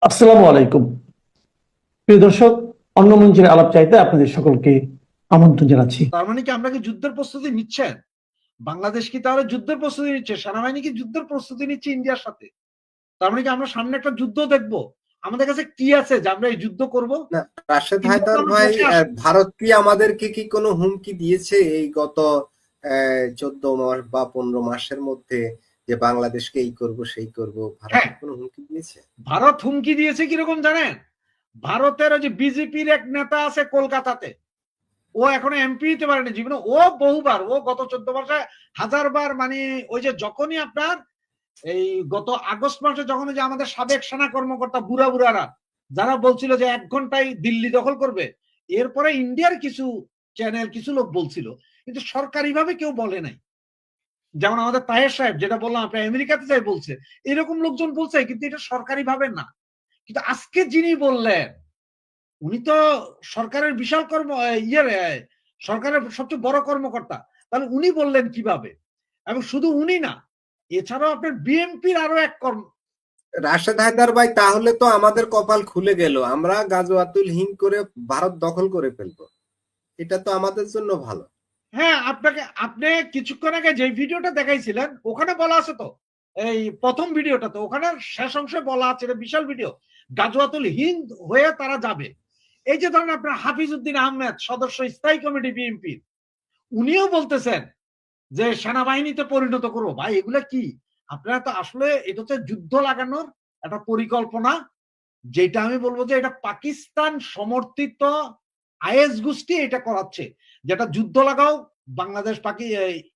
আসসালামু আলাইকুম। প্রিয় দর্শক, অন্য মঞ্চের আলাপ চাইতে আপনাদের সকলকে আমন্ত্রণ জানাচ্ছি। তার মানে কি আমরা কি যুদ্ধের প্রস্তুতি নিচ্ছেন? বাংলাদেশ কি তাহলে যুদ্ধের প্রস্তুতি নিচ্ছে? সেনাবাহিনী কি যুদ্ধের প্রস্তুতি নিচ্ছে ইন্ডিয়ার সাথে? তার মানে কি আমরা সামনে একটা যুদ্ধ দেখবো? আমাদের কাছে কি আছে যে আমরা এই যুদ্ধ করব? না, রাশেদ ইন্ডিয়া তো হায়দার আমরা ভাই, বসে আছি। ভারত কি আমাদেরকে কি কোনো হুমকি দিয়েছে এই গত 14 মাস বা 15 মাসের মধ্যে যে বাংলাদেশকে এই করব সেই করব? ভারত হ্যাঁ, কি কোনো হুমকি দিয়েছে? ভারত হুমকি দিয়েছে কিরকম জানেন? ভারতের ওই যে বিজেপির এক নেতা আছে কলকাতাতে, ও এখনো এমপি হতে পারেনি জীবনে। ও বহুবার, ও গত 14 মাসে হাজারবার, মানে ওই যে যখনই আপনার এই গত আগস্ট মাসে যখন যে আমাদের সাবেক সেনা কর্মকর্তা বুড়া বুড়ারা যারা বলছিল যে 1 ঘন্টায় দিল্লি দখল করবে, এরপরে ইন্ডিয়ার কিছু চ্যানেল কিছু লোক বলছিল, কিন্তু সরকারিভাবে কেউ বলে নাই। যেমন আমাদের তাহের সাহেব যেটা বললাম, আপনি আমেরিকাতে যাই বলছে, এরকম লোকজন বলছে, কিন্তু এটা সরকারি ভাবে না। কিন্তু আজকে যিনি বললেন, উনি তো সরকারের বিশাল সরকারের সবচেয়ে বড় কর্মকর্তা, তাহলে উনি বললেন কিভাবে? এবং শুধু উনি না, এছাড়াও আপনার বিএনপির আরো এক রাশেদ হায়দার ভাই, তাহলে তো আমাদের কপাল খুলে গেল, আমরা গাজওয়াতুল হিন্দ করে ভারত দখল করে ফেলবো। এটা তো আমাদের জন্য ভালো। হ্যাঁ, আপনি কিছুক্ষণ আগে যে ভিডিওটা দেখাইছিলেন ওখানে বলা আছে তো, এই প্রথম ভিডিওটা তো ওখানে শেষ অংশে বলা আছে, এটা বিশাল ভিডিও, গাজওয়াতুল হিন্দ হয়ে তারা যাবে। এই যে ধরেন আপনার হাফিজউদ্দিন আহমেদ, সদস্য স্থায়ী কমিটি বিএনপি, উনিও বলতেছেন যে সেনাবাহিনীতে পরিণত করবো। ভাই এগুলা কি? আপনারা তো আসলে এটা হচ্ছে যুদ্ধ লাগানোর একটা পরিকল্পনা, যেটা আমি বলবো যে এটা পাকিস্তান সমর্থিত আইএস গোষ্ঠী এটা করাচ্ছে, যেটা যুদ্ধ লাগাও বাংলাদেশ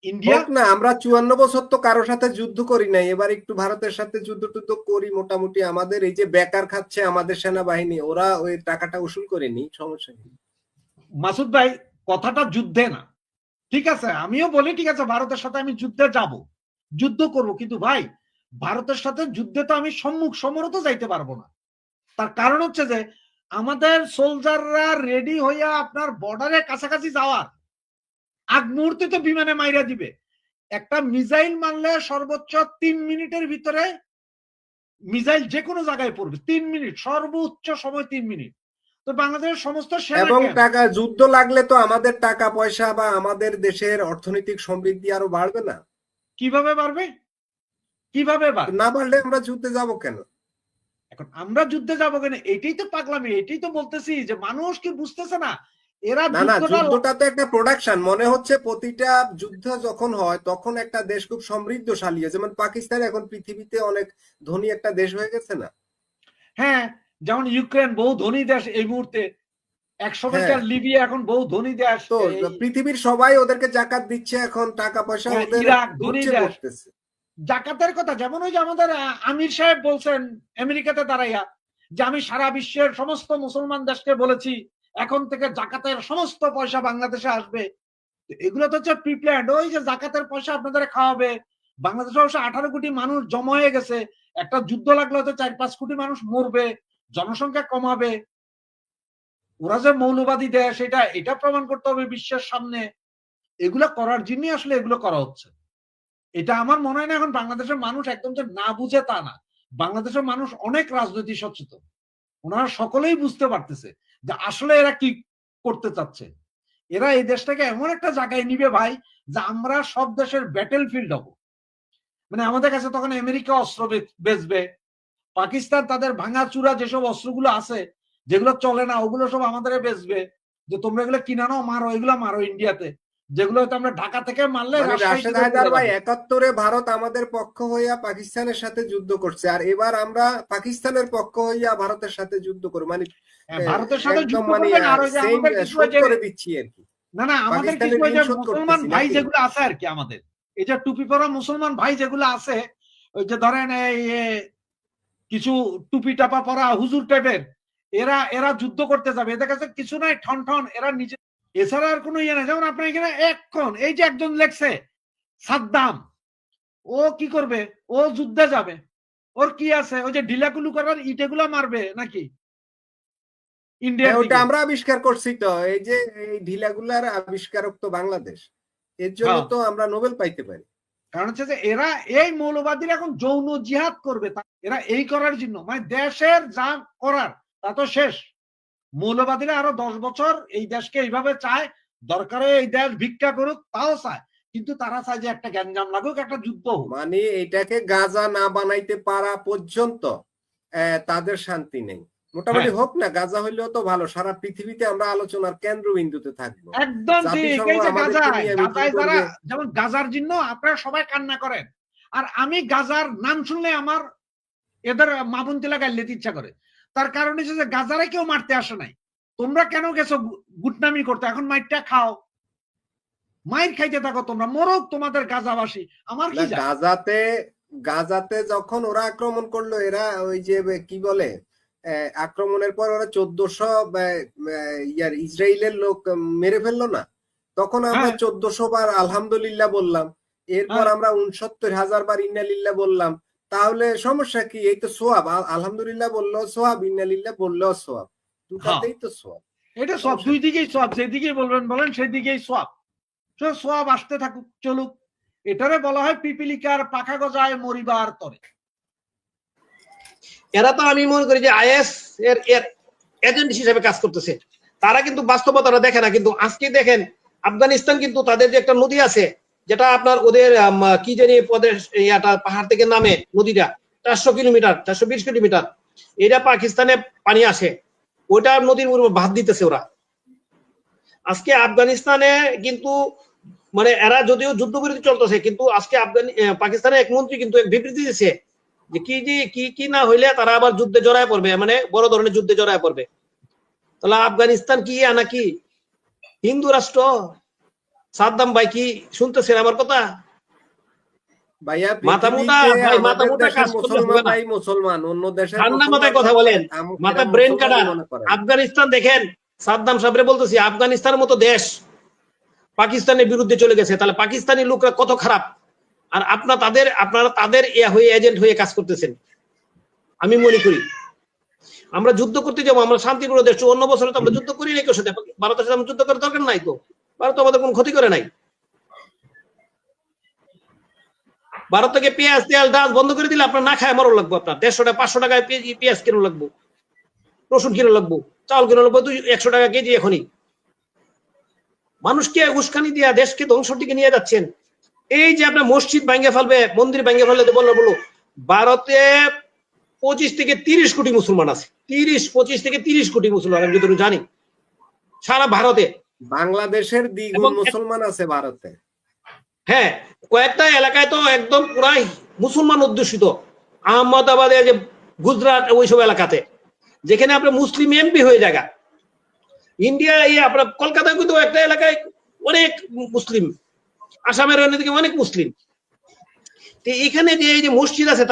ইন্ডিয়া। হোক না, আমরা 54 বছর তো কারোর সাথে যুদ্ধ করি নাই, এবার একটু ভারতের সাথে যুদ্ধ টুদ্ধ করি মোটামুটি। আমাদের এই যে বেকার খাচ্ছে আমাদের সেনাবাহিনী, ওরা ওই টাকাটা উসুল করেনি, সমস্যা নেই। মাসুদ ভাই, কথাটা যুদ্ধে না, ঠিক আছে, আমিও বলি ঠিক আছে ভারতের সাথে আমি যুদ্ধে যাব, যুদ্ধ করব, কিন্তু ভাই ভারতের সাথে যুদ্ধে তো আমি সম্মুখ সমরে তো যাইতে পারবো না। তার কারণ হচ্ছে যে আমাদের সোলজাররা রেডি হইয়া আপনার বর্ডারের কাছাকাছি যাওয়ার আগ মুহূর্তে তো বিমানে মাইরা দিবে। একটা মিসাইল মারলে সর্বোচ্চ 3 মিনিটের ভিতরে মিসাইল যে কোনো জায়গায় পড়বে। 3 মিনিট, সর্বোচ্চ সময় 3 মিনিট। তো বাংলাদেশের সমস্ত সেনা এবং ক্যাম্প টাকা, যুদ্ধ লাগলে তো আমাদের টাকা পয়সা বা আমাদের দেশের অর্থনৈতিক সমৃদ্ধি আরো বাড়বে না? কিভাবে বাড়বে? কিভাবে বাড়বে? না বাড়লে আমরা যুদ্ধে যাব কেন? এখন আমরা যুদ্ধে যাবো কেন? এটাই তো পাগলামি, এটাই তো বলতেছি যে মানুষ কি বুঝতেছে না, এরা না না, যুদ্ধটা যুদ্ধটা তো একটা প্রোডাকশন। মনে হচ্ছে প্রতিটা যুদ্ধ যখন হয় তখন একটা দেশ খুব সমৃদ্ধশালী হয়, যেমন পাকিস্তান এখন পৃথিবীতে অনেক ধনী একটা দেশ হয়ে গেছে না? হ্যাঁ, যেমন ইউক্রেন বহু ধনী দেশ এই মুহূর্তে, এক হ্যাঁ, সময়কার লিবিয়া এখন বহু ধনী দেশ। তো এই পৃথিবীর সবাই ওদেরকে জাকাত দিচ্ছে, এখন টাকা পয়সা ওদের ইরাক ধনী ঘুরছে দেশ। পড়তেছে। জাকাতের কথা যেমন ওই যে আমাদের আমির সাহেব বলছেন আমেরিকাতে দাঁড়াইয়া, যে আমি সারা বিশ্বের সমস্ত মুসলমান দেশকে বলেছি এখন থেকে জাকাতের সমস্ত পয়সা বাংলাদেশে আসবে। এগুলো তো হচ্ছে প্রিপ্ল্যান্ড, ওই যে জাকাতের পয়সা আপনাদের খাওয়াবে। বাংলাদেশে অবশ্য 18 কোটি মানুষ জমা হয়ে গেছে, একটা যুদ্ধ লাগলে হয়তো 4-5 কোটি মানুষ মরবে, জনসংখ্যা কমাবে। ওরা যে মৌলবাদী দেশ এটা এটা প্রমাণ করতে হবে বিশ্বের সামনে। এগুলো করার জন্যই আসলে এগুলো করা হচ্ছে। এটা আমার মনে হয় না এখন বাংলাদেশের মানুষ একদম যে না বুঝে তা না, বাংলাদেশের মানুষ অনেক রাজনৈতিক সচেতন, ওনারা সকলেই বুঝতে পারতেছে যে আসলে এরা কি করতে চাচ্ছে। এরা এই দেশটাকে এমন একটা জায়গায় নিবে ভাই, যে আমরা সব দেশের ব্যাটেল ফিল্ড হব। মানে আমাদের কাছে তখন আমেরিকা অস্ত্র বেচবে, পাকিস্তান তাদের ভাঙাচুরা যেসব অস্ত্রগুলো আছে যেগুলো চলে না ওগুলো সব আমাদের বেচবে, যে তোমরা এগুলো কিনা নাও, মারো, এগুলো মারো ইন্ডিয়াতে, যেগুলো হয়তো আমরা ঢাকা থেকে মারলে মানে রাশেদ রাজশাহীতে হায়দার চলে ভাই, যাবে। 71-এ ভারত আমাদের পক্ষ হইয়া পাকিস্তানের সাথে যুদ্ধ করছে, আর এবার আমরা পাকিস্তানের পক্ষ হইয়া ভারতের সাথে যুদ্ধ করি, মানে ভারতের সাথে একদম যুদ্ধ মানে করবেন, আর ওই যে সেম আমাদের কিছু শোধ করে দিচ্ছি আর কি। না না, আমাদের কিছু পাকিস্তানের ওই ঋণ যে শোধ মুসলমান করতেছি ভাই নাকি? যেগুলো আছে আর কি, আমাদের এই যে টুপি পরা মুসলমান ভাই যেগুলো আছে, ওই যে ধরেন এই কিছু টুপি টাপা পরা হুজুর টাইপের, এরা এরা যুদ্ধ করতে যাবে, এদের কাছে কিছু নাই, ঠন ঠন, এরা নিজে, এছাড়া আর কোনো ইয়ে নাই। যেমন আপনার এখানে এখন এই যে একজন লেখছে সাদ্দাম, ও কি করবে? ও যুদ্ধে যাবে, ওর কি আছে? ওই যে ঢিলাকুলু করার ইটেগুলো মারবে নাকি ইন্ডিয়ার হ্যাঁ, ওটা দিকে? আমরা আবিষ্কার করছি তো, এই যে এই ঢিলাগুলার আবিষ্কারক তো বাংলাদেশ, এর জন্য হ্যাঁ, তো আমরা নোবেল পাইতে পারি। কারণ হচ্ছে যে এরা এই মৌলবাদীরা এখন যৌন জিহাদ করবে, এরা এই করার জন্য, মানে দেশের যা করার তা তো শেষ। মৌলবাদীরা আরো 10 বছর এই দেশকে এইভাবে চায়, দরকারে এই দেশ ভিক্ষা করুক তাও চায়, কিন্তু তারা চায় যে একটা গ্যাঞ্জাম লাগুক, একটা যুদ্ধ হোক। মানে এটাকে গাজা না বানাইতে পারা পর্যন্ত তাদের শান্তি নেই। মোটামুটি হোক না, গাজা হইলেও তো ভালো, সারা পৃথিবীতে আমরা আলোচনার কেন্দ্রবিন্দুতে থাকবো। একদম ঠিক। জাতিসংঘ এই যে আমাদেরকে গাজায়, নিয়ে মিটিং গাজায় যারা, করবে। যেমন গাজার জন্য আপনারা সবাই কান্না করেন, আর আমি গাজার নাম শুনলে আমার এদের মাবুন্তিলা গাইলে ইচ্ছা করে। তার কারণ হচ্ছে যে গাজারে কেউ মারতে আসে নাই, তোমরা কেন গেছো গুটনামি করতে? এখন মাইরটা খাও, মাইর খাইতে থাকো, তোমরা মরক তোমাদের গাজাবাসী, আমার কি যায়? গাজাতে যখন ওরা আক্রমণ করলো, এরা ওই যে কি বলে, আক্রমণের পর ওরা 1400 ইসরায়েলের লোক মেরে ফেললো না, তখন আমরা 1400 বার আলহামদুলিল্লাহ বললাম, এরপর আমরা 69,000 বার ইন্নালিল্লাহ বললাম। তাহলে সমস্যা কি? এই তো সোয়াব, আলহামদুলিল্লাহ বললেও সোয়াব, ইন্নালিল্লাহ বললেও সোয়াব, দুটাতেই তো সোয়াব। এটা সব দুই দিকেই সোয়াব, যেদিকেই বলবেন বলেন সেদিকেই সোয়াব। সোয়াব আসতে থাকুক, চলুক। এটারে বলা হয় পিপিলিকার পাখা গজায় মরিবার তরে। এরা তো আমি মনে করি যে আইএস এর এজেন্ট হিসেবে কাজ করতেছে, তারা কিন্তু বাস্তবতাটা দেখে না। কিন্তু আজকে দেখেন আফগানিস্তান কিন্তু তাদের যে একটা নদী আছে, যেটা আপনার ওদের কি জানি প্রদেশ ইয়াটা পাহাড় থেকে নামে নদীটা 400 কিলোমিটার 420 কিলোমিটার, এটা পাকিস্তানে পানি আসে, ওইটা নদীর উপর বাঁধ দিতেছে ওরা। আজকে আফগানিস্তানে কিন্তু মানে এরা যদিও যুদ্ধবিরতি চলতেছে, কিন্তু আজকে পাকিস্তানের এক মন্ত্রী কিন্তু এক বিবৃতি দিয়েছে যে কি না হইলে তারা আবার যুদ্ধে জড়ায় পড়বে, মানে বড় ধরনের যুদ্ধে জড়ায় পড়বে। তাহলে আফগানিস্তান কি নাকি হিন্দু রাষ্ট্র? সাদ্দাম ভাই কি শুনতেছেন আমার কথা? ভাইয়া মাথা মোটা ভাই, মাথা মোটা কাজ করতে হবে না। মুসলমান অন্য দেশের ঠান্ডা মাথায় কথা বলেন, মাথা ব্রেন কাটা। আফগানিস্তান দেখেন, সাদ্দাম সাহেবরে বলতেছি, আফগানিস্তানের মতো দেশ পাকিস্তানের বিরুদ্ধে চলে গেছে, তাহলে পাকিস্তানি লোকরা কত খারাপ, আর আপনারা তাদের এজেন্ট হয়ে কাজ করতেছেন। আমি মনে করি আমরা যুদ্ধ করতে যাবো, আমরা শান্তিপূর্ণ দেশ, 54 বছরে তো আমরা যুদ্ধ করি নাই কেউ সাথে। ভারতের সাথে যুদ্ধ করার দরকার নাই তো, ভারত আমাদের কোনো ক্ষতি করে নাই। ভারত থেকে পেঁয়াজ তেল ডাল বন্ধ করে দিলে আপনার না খায় মরণ লাগবো, আপনার 150 টাকা 500 টাকায় পেঁয়াজ কিনে লাগবো, রসুন কিনে লাগবো, চাউল কিনে লাগবো 100 টাকা কেজি। এখনই মানুষকে উস্কানি দিয়া দেশকে ধ্বংসের দিকে নিয়ে যাচ্ছেন। এই যে আপনার মসজিদ ভেঙে ফেলবে, মন্দির ভেঙে ফেললে বলো, ভারতে 25 থেকে 30 কোটি মুসলমান আছে, 25 থেকে 30 কোটি মুসলমান আমি যতটুকু জানি সারা ভারতে। বাংলাদেশের দ্বিগুণ মুসলমান আছে ভারতে। হ্যাঁ, কয়েকটা এলাকায় তো একদম পুরাই মুসলমান অধ্যুষিত, আহমদাবাদে, যে গুজরাট, ওইসব এলাকাতে যেখানে আপনার মুসলিম এমপি হয়ে জায়গা। ইন্ডিয়া আপনার কলকাতায় কিন্তু একটা এলাকায় অনেক মুসলিম, আসামের অন্যদিকে অনেক মুসলিম। এখানে যে এই যে মসজিদ আছে,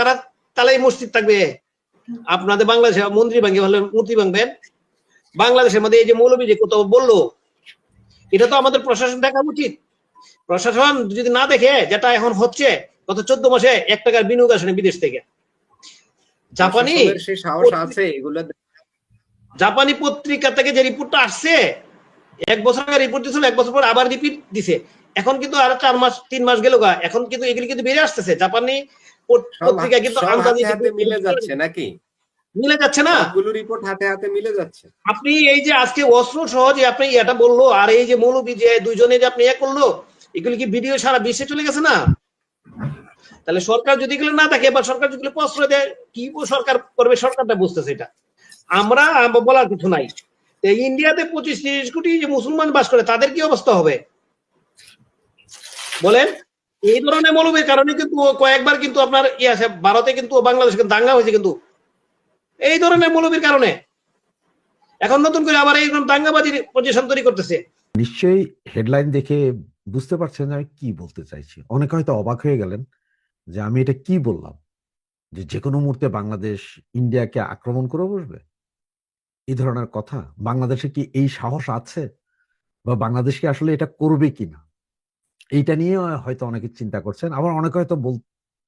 তাহলে এই মসজিদ থাকবে। আপনাদের বাংলাদেশে মন্দির ভাঙে ভালো মূর্তি ভাঙবেন, বাংলাদেশের মধ্যে এই যে মৌলবী যে কোথাও বললো, এটা তো আমাদের প্রশাসন দেখা উচিত। প্রশাসন যদি না দেখে, যেটা এখন হচ্ছে, গত 14 মাসে 1 টাকার বিনিয়োগ আসেনি বিদেশ থেকে। জাপানি পত্রিকা থেকে যে রিপোর্টটা আসছে, 1 বছর আগে রিপোর্ট দিছিল, 1 বছর পর আবার রিপিট দিছে, এখন কিন্তু আর 4 মাস 3 মাস গেল, এখন কিন্তু এগুলি কিন্তু বেড়ে আসতেছে। জাপানি পত্রিকা কিন্তু মিলে যাচ্ছে নাকি? মিলে যাচ্ছে না, সবগুলো রিপোর্ট হাতে হাতে মিলে যাচ্ছে। আপনি এই যে আজকে অস্ত্র সহ যে আপনি এটা বললো, আর এই যে মৌলবী যে দুইজনে যে আপনি করলো, এগুলি কি ভিডিও সারা বিশ্বে চলে গেছে না? তাহলে সরকার যদি এগুলো না থাকে, বা সরকার যদি প্রশ্রয় দেয়, কি সরকার করবে? সরকারটা বুঝতেছে এটা, আমরা বলার কিছু নাই। ইন্ডিয়াতে 25-30 কোটি যে মুসলমান বাস করে, তাদের কি অবস্থা হবে বলেন? এই ধরনের মৌলবীর কারণে কিন্তু কয়েকবার কিন্তু আপনার আছে ভারতে, কিন্তু বাংলাদেশে কিন্তু দাঙ্গা হয়েছে, কিন্তু এই ধরনের মৌলবীর কারণে। এখন নতুন করে আবার এই দাঙ্গাবাজির পজিশন তৈরি করতেছে। নিশ্চয়ই হেডলাইন দেখে বুঝতে পারছেন আমি কি বলতে চাইছি। অনেকে হয়তো অবাক হয়ে গেলেন যে আমি এটা কি বললাম, যে কোনো মুহূর্তে বাংলাদেশ ইন্ডিয়াকে আক্রমণ করে বসবে, এই ধরনের কথা। বাংলাদেশে কি এই সাহস আছে, বা বাংলাদেশকে আসলে এটা করবে কিনা, এইটা নিয়ে হয়তো অনেকে চিন্তা করছেন। আবার অনেকে হয়তো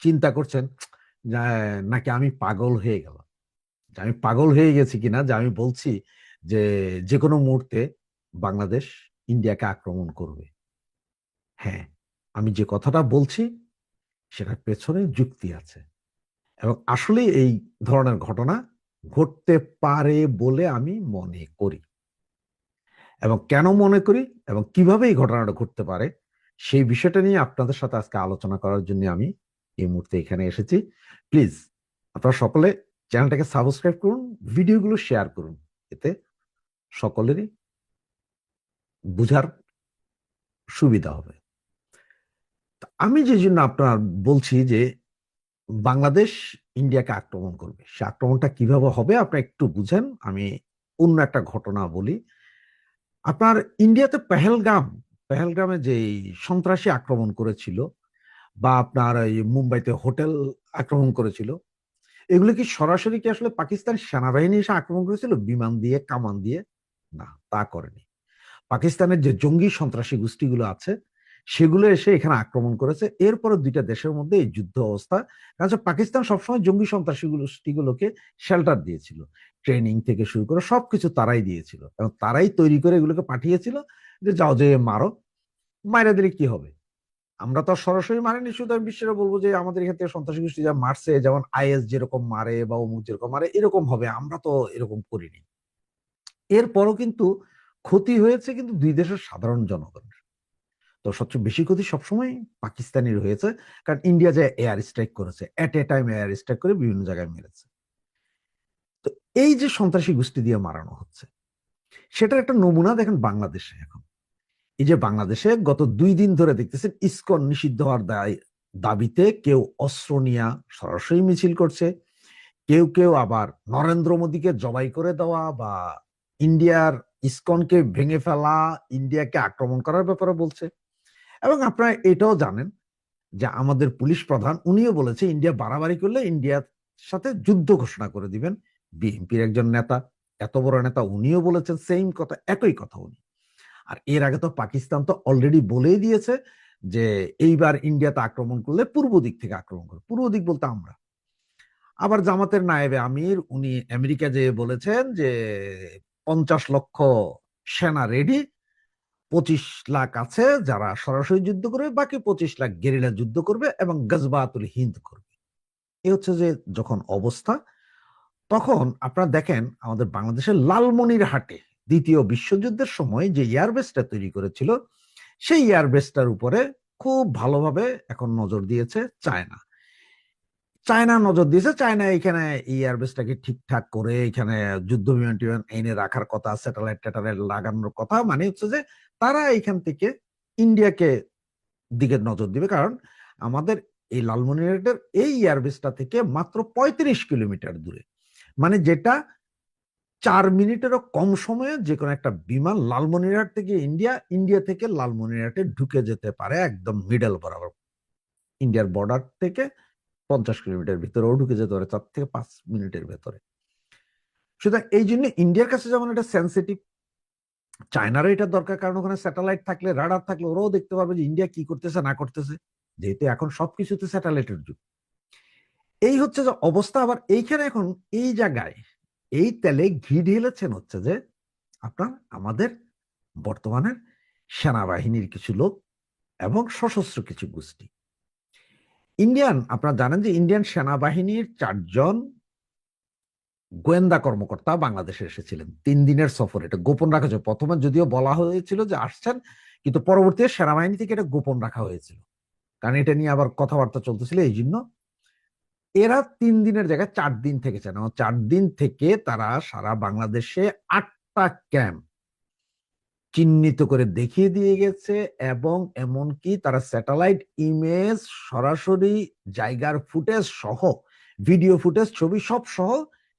চিন্তা করছেন নাকি আমি পাগল হয়ে গেলাম, যে আমি পাগল হয়ে গেছি কিনা, যে আমি বলছি যে কোনো মুহূর্তে বাংলাদেশ ইন্ডিয়াকে আক্রমণ করবে। হ্যাঁ, আমি যে কথাটা বলছি সেটার পেছনে যুক্তি আছে, এবং আসলে এই ধরনের ঘটনা ঘটতে পারে বলে আমি মনে করি। এবং কেন মনে করি এবং কিভাবে এই ঘটনাটা ঘটতে পারে সেই বিষয়টা নিয়ে আপনাদের সাথে আজকে আলোচনা করার জন্য আমি এই মুহূর্তে এখানে এসেছি। প্লিজ আপনারা সকলে চ্যানেলটাকে সাবস্ক্রাইব করুন, ভিডিওগুলো শেয়ার করুন, এতে সকলেরই বুঝার সুবিধা হবে। আমি যে জন্য আপনার বলছি যে বাংলাদেশ ইন্ডিয়াকে আক্রমণ করবে, সে আক্রমণটা কিভাবে হবে আপনারা একটু বুঝেন। আমি অন্য একটা ঘটনা বলি। আপনার ইন্ডিয়াতে পেহেলগ্রামে যে সন্ত্রাসী আক্রমণ করেছিল, বা আপনার এই মুম্বাইতে হোটেল আক্রমণ করেছিল, এগুলো কি সরাসরি কি আসলে পাকিস্তান সেনাবাহিনী এসে আক্রমণ করেছিল বিমান দিয়ে, কামান দিয়ে? না, তা করেনি। পাকিস্তানের যে জঙ্গি সন্ত্রাসী গোষ্ঠীগুলো আছে সেগুলো এসে এখানে আক্রমণ করেছে। এরপরে দুইটা দেশের মধ্যে এই যুদ্ধ অবস্থা, কারণ পাকিস্তান সবসময় জঙ্গি সন্ত্রাসী গোষ্ঠীগুলোকে শেল্টার দিয়েছিল, ট্রেনিং থেকে শুরু করে সবকিছু তারাই দিয়েছিল, এবং তারাই তৈরি করে এগুলোকে পাঠিয়েছিল যে যাও যে মারো, মাইরা দিলে কি হবে। আমরা তো সরাসরি মারিনি, শুধু আমি বিশ্বের বলবো যে আমাদের এখান থেকে সন্ত্রাসী গোষ্ঠী যা মারছে, যেমন আইএস যেরকম মারে বা অমুক যেরকম মারে এরকম হবে, আমরা তো এরকম করিনি। এরপরও কিন্তু ক্ষতি হয়েছে কিন্তু দুই দেশের সাধারণ জনগণের। তো সবচেয়ে বেশি ক্ষতি সবসময় পাকিস্তানের হয়েছে, কারণ ইন্ডিয়া যে এয়ার স্ট্রাইক করেছে, এট এ টাইম এয়ার স্ট্রাইক করে বিভিন্ন জায়গায় মেরেছে। তো এই যে সন্ত্রাসী গোষ্ঠী দিয়ে মারানো হচ্ছে, সেটার একটা নমুনা দেখেন বাংলাদেশে। এখন এই যে বাংলাদেশে গত 2 দিন ধরে দেখতেছেন ইসকন নিষিদ্ধ হওয়ার দাবিতে কেউ অস্ত্র নিয়ে সরাসরি মিছিল করছে, কেউ কেউ আবার নরেন্দ্র মোদীকে জবাই করে দেওয়া বা ইন্ডিয়ার ইসকনকে ভেঙে ফেলা, ইন্ডিয়াকে আক্রমণ করার ব্যাপারে বলছে। এবং আপনারা এটাও জানেন যে আমাদের পুলিশ প্রধান উনিও বলেছে ইন্ডিয়া বাড়াবাড়ি করলে ইন্ডিয়ার সাথে যুদ্ধ ঘোষণা করে দিবেন। বিএনপির একজন নেতা, এত বড় নেতা, উনিও বলেছেন সেম কথা, একই কথা উনি। আর এর আগে তো পাকিস্তান তো অলরেডি বলেই দিয়েছে যে এইবার ইন্ডিয়াতে আক্রমণ করলে পূর্ব দিক থেকে আক্রমণ করবে। পূর্ব দিক বলতে আমরা। আবার জামাতের নায়েবে আমির উনি আমেরিকা যেয়ে বলেছেন যে 50 লক্ষ সেনা রেডি, 25 লাখ আছে যারা সরাসরি যুদ্ধ করবে, বাকি 25 লাখ গেরিলা যুদ্ধ করবে এবং গজবাতুল হিন্দ করবে। এ হচ্ছে যে যখন অবস্থা, তখন আপনারা দেখেন আমাদের বাংলাদেশের লালমনিরহাটে দ্বিতীয় বিশ্বযুদ্ধের সময় যে এয়ারবেসটা তৈরি করেছিল, সেই এয়ারবেসটার উপরে খুব ভালোভাবে এখন নজর দিয়েছে চায়না। নজর দিয়েছে, চায়না এখানে এই এয়ারবেসটাকে ঠিকঠাক করে এখানে যুদ্ধ বিমান টিমান এনে রাখার কথা, স্যাটেলাইট লাগানোর কথা। মানে হচ্ছে যে তারা এখান থেকে ইন্ডিয়াকে দিকে নজর দিবে, কারণ আমাদের এই লালমনিরহাটের এই এয়ারবেসটা থেকে মাত্র 35 কিলোমিটার দূরে, মানে যেটা 4 মিনিটেরও কম সময়ে যে কোনো একটা বিমান লালমনিরহাট থেকে ইন্ডিয়া থেকে লালমনিরহাটে ঢুকে যেতে পারে, একদম মিডল বরাবর ইন্ডিয়ার বর্ডার থেকে 50 কিলোমিটার ভিতরেও ঢুকে যেতে পারে 4 থেকে 5 মিনিটের ভেতরে। সুতরাং এই জন্য ইন্ডিয়ার কাছে যেমন এটা সেন্সিটিভ, চায়নারও এটা দরকার, কারণ ওখানে স্যাটেলাইট থাকলে, রাডার থাকলে ওরাও দেখতে পারবে যে ইন্ডিয়া কি করতেছে না করতেছে, যেহেতু এখন সবকিছুতে স্যাটেলাইটের যুগ। এই হচ্ছে যে অবস্থা। আবার এইখানে এখন এই জায়গায় এই তেলে ঘি ঢেলেছেন হচ্ছে যে আপনার আমাদের বর্তমানের সেনাবাহিনীর কিছু লোক এবং সশস্ত্র কিছু গোষ্ঠী। আপনারা জানেন যে ইন্ডিয়ান সেনাবাহিনীর 4 জন গোয়েন্দা কর্মকর্তা বাংলাদেশে এসেছিলেন 3 দিনের সফরে। এটা গোপন রাখা হয়েছে, প্রথমে যদিও বলা হয়েছিল যে আসছেন, কিন্তু পরবর্তীতে সেনাবাহিনী থেকে এটা গোপন রাখা হয়েছিল, কারণ এটা নিয়ে আবার কথাবার্তা চলতেছিল। এই জন্য এরা 3 দিনের জায়গায় 4 দিন থেকেছেন, এবং 4 দিন থেকে তারা সারা বাংলাদেশে 8টা ক্যাম্প চিহ্নিত করে দেখিয়ে দিয়ে গেছে, এবং এমনকি তারা স্যাটেলাইট ইমেজ, সরাসরি জায়গার ফুটেজ সহ, ভিডিও ফুটেজ, ছবি সব সহ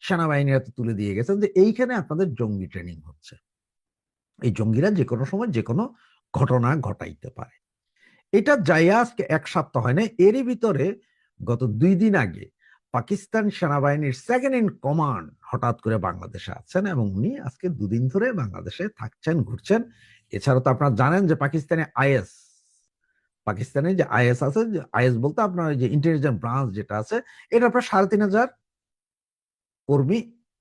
সেনাবাহিনীর হাতে তুলে দিয়ে গেছেন যে এইখানে আপনাদের জঙ্গি ট্রেনিং হচ্ছে, এই জঙ্গিরা যে কোনো সময় যে কোনো ঘটনা ঘটাইতে পারে। এটা যাইয়া আজকে 1 সপ্তাহ হয় না, এরই ভিতরে গত 2 দিন আগে পাকিস্তান সেনাবাহিনীর সেকেন্ড ইন কমান্ড হঠাৎ করে বাংলাদেশে আছেন, এবং উনি আজকে 2 দিন ধরে বাংলাদেশে থাকছেন, ঘুরছেন। এছাড়া তো আপনারা জানেন যে পাকিস্তানে যে আইএস আছে, যে আইএস বলতে আপনার যে ইন্টেলিজেন্স ব্রাঞ্চ যেটা আছে, এটা প্রায় 3,500 কর্মী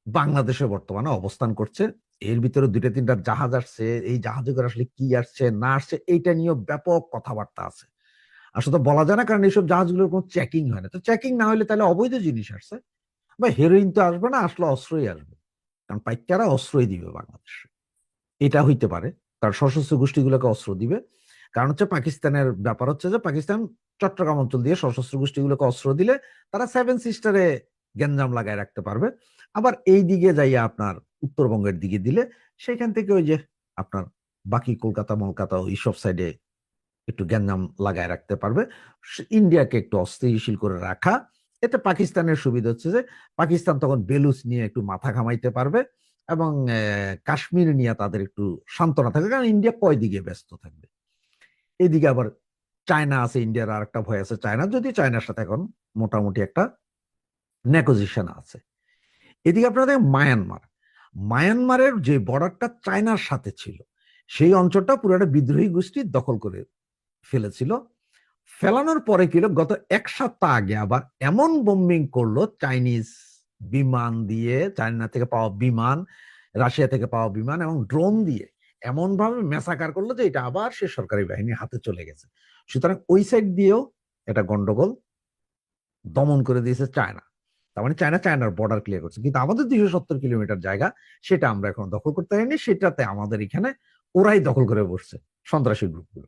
বাংলাদেশে বর্তমানে অবস্থান করছে। এর ভিতরে 2-3টা জাহাজ আসছে, এই জাহাজে করে আসলে কি আসছে না আসছে এইটা নিয়েও ব্যাপক কথাবার্তা আছে। আসলে তো বলা যায় না, কারণ এইসব জাহাজগুলোর কোনো চেকিং হয় না। তো চেকিং না হলে তাহলে অবৈধ জিনিস আসছে, বা হেরোইন তো আসবে না, আসলে অস্ত্রই আসবে, কারণ পাইকাররা অস্ত্রই দিবে বাংলাদেশে। এটা হইতে পারে, কারণ সশস্ত্র গোষ্ঠীগুলোকে অস্ত্র দিবে। কারণ হচ্ছে পাকিস্তানের ব্যাপার হচ্ছে যে পাকিস্তান চট্টগ্রাম অঞ্চল দিয়ে সশস্ত্র গোষ্ঠীগুলোকে অস্ত্র দিলে তারা সেভেন সিস্টারে গ্যাঞ্জাম লাগায় রাখতে পারবে। আবার এই দিকে যাইয়া আপনার উত্তরবঙ্গের দিকে দিলে সেখান থেকে ওই যে আপনার বাকি কলকাতা মলকাতা ওইসব সাইডে একটু গ্যাঞ্জাম লাগায় রাখতে পারবে। ইন্ডিয়াকে একটু অস্থিতিশীল করে রাখা, এতে পাকিস্তানের সুবিধা হচ্ছে যে পাকিস্তান তখন বেলুচ নিয়ে একটু মাথা ঘামাইতে পারবে, এবং কাশ্মীর নিয়ে তাদের একটু সান্ত্বনা থাকবে, কারণ ইন্ডিয়া কয় দিকে ব্যস্ত থাকবে। এদিকে আবার চায়না আছে, ইন্ডিয়ার আর একটা ভয় আছে চায়না, যদি চায়নার সাথে এখন মোটামুটি একটা নেগোজিয়েশন আছে। এদিকে আপনাদের মায়ানমারের যে বর্ডারটা চায়নার সাথে ছিল, সেই অঞ্চলটা পুরোটা বিদ্রোহী গোষ্ঠী দখল করে ফেলেছিল। ফেলানোর পরে কি হলো, গত এক সপ্তাহ আগে আবার এমন বোম্বিং করলো চাইনিজ বিমান দিয়ে, চায়না থেকে পাওয়া বিমান, রাশিয়া থেকে পাওয়া বিমান এবং ড্রোন দিয়ে এমন ভাবে মেসাকার করলো যে এটা আবার সে সরকারি বাহিনীর হাতে চলে গেছে। সুতরাং ওই সাইড দিয়েও এটা গন্ডগোল দমন করে দিয়েছে চায়না। তার মানে চায়নার বর্ডার ক্লিয়ার করছে, কিন্তু আমাদের 270 কিলোমিটার জায়গা সেটা আমরা এখন দখল করতে পারিনি, সেটাতে আমাদের এখানে ওরাই দখল করে বসছে, সন্ত্রাসী গ্রুপগুলো।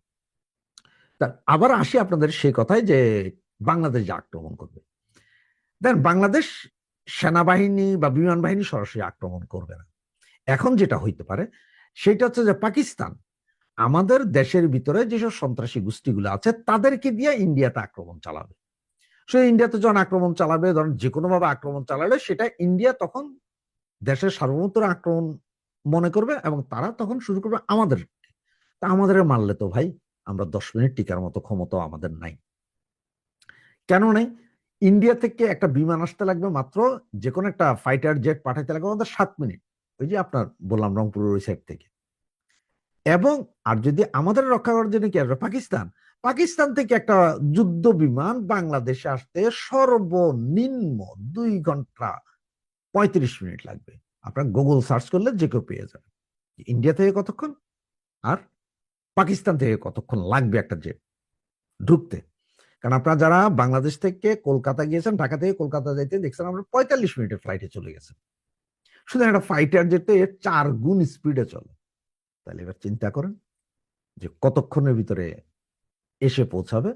আবার আসি আপনাদের সেই কথায় যে বাংলাদেশ যে আক্রমণ করবে, দেখেন বাংলাদেশ সেনাবাহিনী বা বিমান বাহিনী সরাসরি আক্রমণ করবে না। এখন যেটা হইতে পারে সেটা হচ্ছে যে পাকিস্তান আমাদের দেশের ভিতরে যেসব সন্ত্রাসী গোষ্ঠীগুলো আছে তাদেরকে দিয়ে ইন্ডিয়াতে আক্রমণ চালাবে। সে ইন্ডিয়াতে যখন আক্রমণ চালাবে, ধরেন যে কোনো ভাবে আক্রমণ চালালে সেটা ইন্ডিয়া তখন দেশের সার্বভৌমত্বের আক্রমণ মনে করবে, এবং তারা তখন শুরু করবে আমাদের। তা আমাদের মারলে তো ভাই আমরা 10 মিনিট টিকার মতো ক্ষমতা আমাদের নাই। কেন নাই? ইন্ডিয়া থেকে একটা বিমান আসতে লাগবে মাত্র, যে কোনো একটা ফাইটার জেট পাঠাইতে লাগবে আমাদের 7 মিনিট, ওই যে আপনার বললাম রংপুরের ওই সাইড থেকে। এবং আর যদি আমাদের রক্ষা করার জন্য কি আসবে পাকিস্তান থেকে একটা যুদ্ধ বিমান বাংলাদেশে আসতে সর্বনিম্ন 2 ঘন্টা 35 মিনিট লাগবে। আপনার গুগল সার্চ করলে যে কেউ পেয়ে যাবে ইন্ডিয়া থেকে কতক্ষণ আর পাকিস্তান থেকে কতক্ষণ লাগবে একটা জেট ঢুকতে। কারণ আপনারা যারা বাংলাদেশ থেকে কলকাতা গিয়েছেন, ঢাকা থেকে কলকাতা যাইতে দেখছেন আমরা 45 মিনিটের ফ্লাইটে চলে গেছে। শুধু একটা ফাইটার জেটে 4 গুণ স্পিডে চলে। তাহলে এবার চিন্তা করেন যে কতক্ষণের ভিতরে এসে পৌঁছাবে।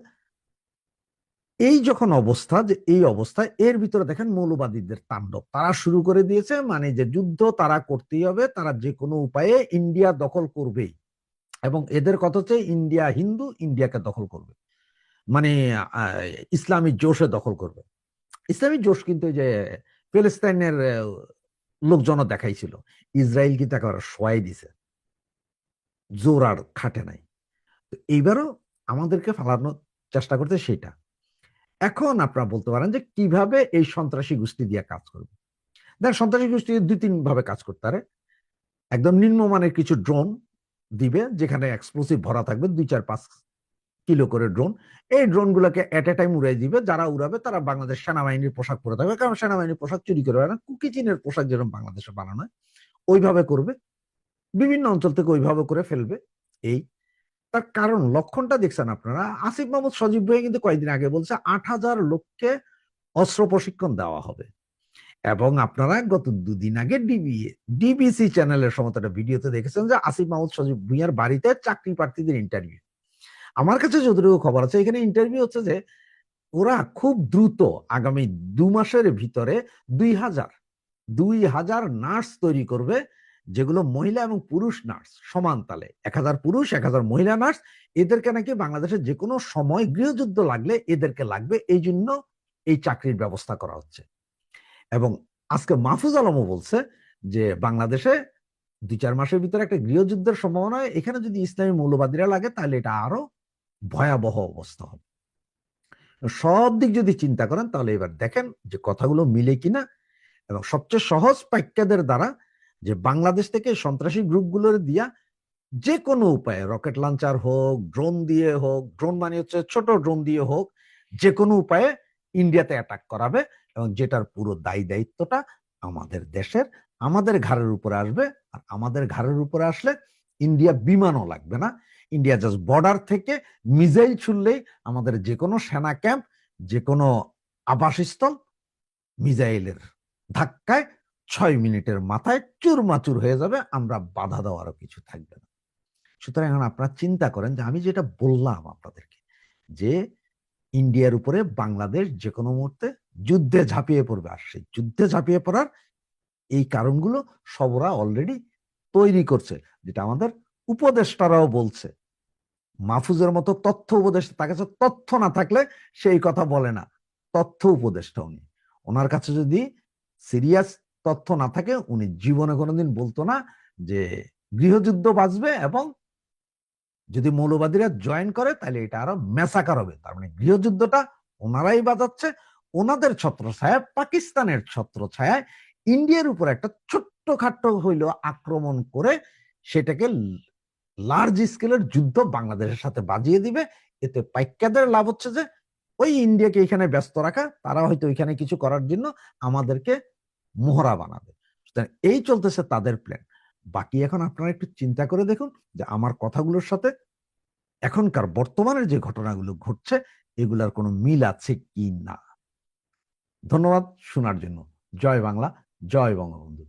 এই যখন অবস্থা, যে এই অবস্থায় এর ভিতরে দেখেন মৌলবাদীদের তাণ্ডব তারা শুরু করে দিয়েছে, মানে যে যুদ্ধ তারা করতেই হবে, তারা যে কোনো উপায়ে ইন্ডিয়া দখল করবেই। এবং এদের কথা হচ্ছে ইন্ডিয়া হিন্দু, ইন্ডিয়াকে দখল করবে, মানে ইসলামী জোশে দখল করবে। ইসলামী জোশ কিন্তু যে প্যালেস্তাইনের লোকজনও দেখাইছিল, ইসরায়েল কিন্তু একেবারে শোয়াই দিছে, জোর আর খাটে নাই। এইবারও আমাদেরকে ফালানোর চেষ্টা করতে সেটা। এখন আপনারা বলতে পারেন যে কিভাবে এই সন্ত্রাসী গোষ্ঠী দিয়ে কাজ করবে। দেখ, সন্ত্রাসী গোষ্ঠী 2-3 ভাবে কাজ করতে পারে। একদম নিম্নমানের কিছু ড্রোন দিবে, যেখানে এক্সপ্লোসিভ ভরা থাকবে, 2-4-5 কিলো করে ড্রোন। এই ড্রোন গুলোকে এট এ টাইম উড়াই দিবে। যারা উড়াবে তারা বাংলাদেশ সেনাবাহিনীর পোশাক পরে থাকবে, কারণ সেনাবাহিনীর পোশাক চুরি করে না, কুকি চীনের পোশাক যেরকম বাংলাদেশে বানানো হয় ওইভাবে করবে, বিভিন্ন অঞ্চল থেকে ওইভাবে করে ফেলবে। এই তার কারণ লক্ষণটা দেখছেন আপনারা, আসিফ মাহমুদ সজীব ভাই কিন্তু কয়েকদিন আগে বলছে 8,000 লোককে অস্ত্র প্রশিক্ষণ দেওয়া হবে। এবং আপনারা গত 2 দিন আগে ডিবিসি চ্যানেলের সময় একটা ভিডিওতে দেখেছেন যে আসিফ মাহমুদ সজীব ভুঁইয়ার বাড়িতে চাকরি প্রার্থীদের ইন্টারভিউ। আমার কাছে যতটুকু খবর আছে এখানে ইন্টারভিউ হচ্ছে যে ওরা খুব দ্রুত আগামী 2 মাসের ভিতরে 2,000 নার্স তৈরি করবে, যেগুলো মহিলা এবং পুরুষ নার্স সমান তালে, 1000 পুরুষ 1000 মহিলা নার্স। এদেরকে নাকি বাংলাদেশে যে কোনো সময় গৃহযুদ্ধ লাগলে এদেরকে লাগবে, এই জন্য এই চাকরির ব্যবস্থা করা হচ্ছে। এবং আজকে মাহফুজ আলমও বলছে যে বাংলাদেশে 2-4 মাসের ভিতরে একটা গৃহযুদ্ধের সম্ভাবনা, এখানে যদি ইসলামী মৌলবাদীরা লাগে তাহলে এটা আরো ভয়াবহ অবস্থা হবে। সব দিক যদি চিন্তা করেন তাহলে এবার দেখেন যে কথাগুলো মিলে কিনা। এবং সবচেয়ে সহজ পাইক্যাদের দ্বারা যে বাংলাদেশ থেকে সন্ত্রাসী গ্রুপগুলোর দিয়া যে কোনো উপায়ে, রকেট লঞ্চার হোক, ড্রোন দিয়ে হোক, ড্রোন মানে হচ্ছে ছোট ড্রোন দিয়ে হোক, যে কোনো উপায়ে ইন্ডিয়াতে অ্যাটাক করাবে, এবং যেটার পুরো দায়িত্বটা আমাদের দেশের, আমাদের ঘাড়ের উপরে আসবে। আর আমাদের ঘাড়ের উপরে আসলে ইন্ডিয়া বিমানও লাগবে না, ইন্ডিয়া জাস্ট বর্ডার থেকে মিসাইল ছুড়লেই আমাদের যে কোনো সেনা ক্যাম্প, যে কোনো আবাসস্থল মিসাইলের ধাক্কায় 6 মিনিটের মাথায় চুরমাচুর হয়ে যাবে, আমরা বাধা দেওয়ারও কিছু থাকবে না। সুতরাং এখন আপনারা চিন্তা করেন যে আমি যেটা বললাম আপনাদেরকে, যে ইন্ডিয়ার উপরে বাংলাদেশ যে কোনো মুহূর্তে যুদ্ধে ঝাঁপিয়ে পড়বে, আর সেই যুদ্ধে ঝাঁপিয়ে পড়ার এই কারণগুলো সব ওরা অলরেডি তৈরি করছে, যেটা আমাদের উপদেষ্টারাও বলছে। মাহফুজের মতো তথ্য উপদেষ্টা, তার কাছে তথ্য না থাকলে সেই কথা বলে না, তথ্য উপদেষ্টা উনি। ওনার কাছে যদি সিরিয়াস তথ্য না থাকে উনি জীবনে কোনোদিন বলতো না যে গৃহযুদ্ধ বাঁচবে এবং যদি মৌলবাদীরা জয়েন করে তাহলে এটা আরো ম্যাসাকার হবে। তার মানে গৃহযুদ্ধটা ওনারাই বাজাচ্ছে, ওনাদের ছত্রছায়া, পাকিস্তানের ছত্রছায়ায় ইন্ডিয়ার উপর একটা ছোট্টখাট্ট হইল আক্রমণ করে সেটাকে লার্জ স্কেলের যুদ্ধ বাংলাদেশের সাথে বাজিয়ে দিবে। এতে পাইকাদের লাভ হচ্ছে যে ওই ইন্ডিয়াকে এখানে ব্যস্ত রাখা, তারা হয়তো এখানে কিছু করার জন্য আমাদেরকে মোহরা বানাবে। এই চলতেছে তাদের প্ল্যান। বাকি এখন আপনারা একটু চিন্তা করে দেখুন যে আমার কথাগুলোর সাথে এখনকার বর্তমানের যে ঘটনাগুলো ঘটছে এগুলার কোনো মিল আছে কি না। ধন্যবাদ শোনার জন্য। জয় বাংলা, জয় বঙ্গবন্ধু।